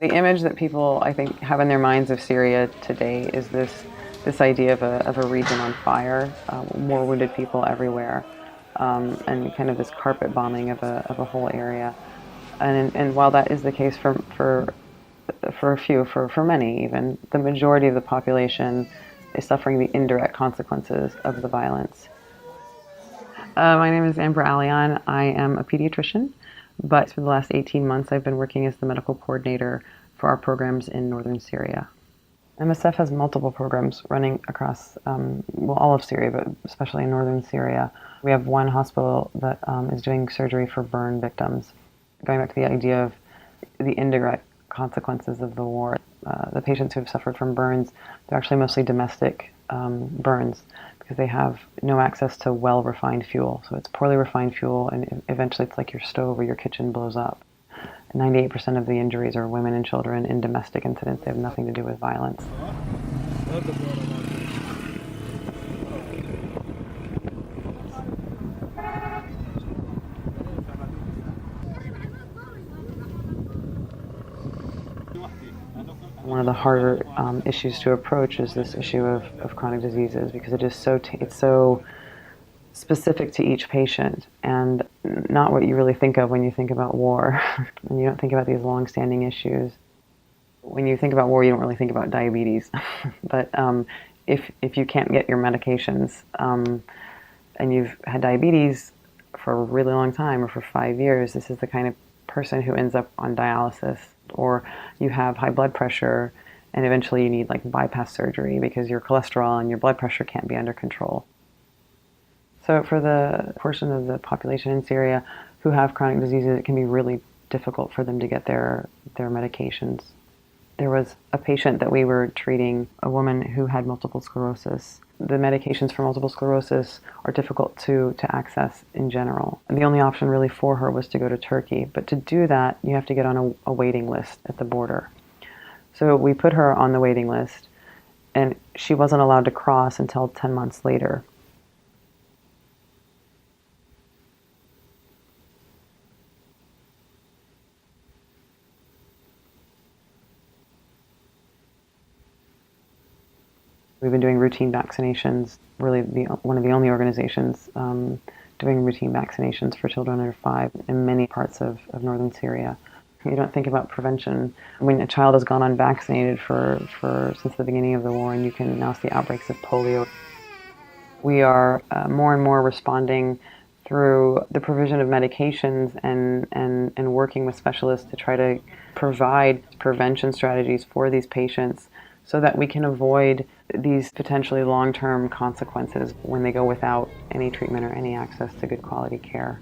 The image that people, I think, have in their minds of Syria today is this idea of a region on fire, more wounded people everywhere, and kind of this carpet bombing of a whole area. And while that is the case for many even, the majority of the population is suffering the indirect consequences of the violence. My name is Amber Alion. I am a pediatrician, but for the last 18 months I've been working as the medical coordinator for our programs in northern Syria. MSF has multiple programs running across, all of Syria, but especially in northern Syria. We have one hospital that is doing surgery for burn victims. Going back to the idea of the indirect consequences of the war, the patients who have suffered from burns, they're actually mostly domestic burns because they have no access to well-refined fuel. So it's poorly refined fuel, and eventually it's like your stove or your kitchen blows up. 98% of the injuries are women and children in domestic incidents. They have nothing to do with violence. One of the harder issues to approach is this issue of chronic diseases, because it is it's so specific to each patient and not what you really think of when you think about war. And you don't think about these long-standing issues. When you think about war, you don't really think about diabetes. But if you can't get your medications and you've had diabetes for a really long time or for 5 years, this is the kind of person who ends up on dialysis. Or you have high blood pressure and eventually you need like bypass surgery because your cholesterol and your blood pressure can't be under control. So for the portion of the population in Syria who have chronic diseases, it can be really difficult for them to get their medications. There was a patient that we were treating, a woman who had multiple sclerosis. The medications for multiple sclerosis are difficult to access in general. And the only option really for her was to go to Turkey. But to do that, you have to get on a waiting list at the border. So we put her on the waiting list, and she wasn't allowed to cross until 10 months later. We've been doing routine vaccinations, really one of the only organizations doing routine vaccinations for children under 5 in many parts of northern Syria. You don't think about prevention. When a child has gone unvaccinated since the beginning of the war, and you can now see outbreaks of polio. We are more and more responding through the provision of medications and working with specialists to try to provide prevention strategies for these patients so that we can avoid these potentially long-term consequences when they go without any treatment or any access to good quality care.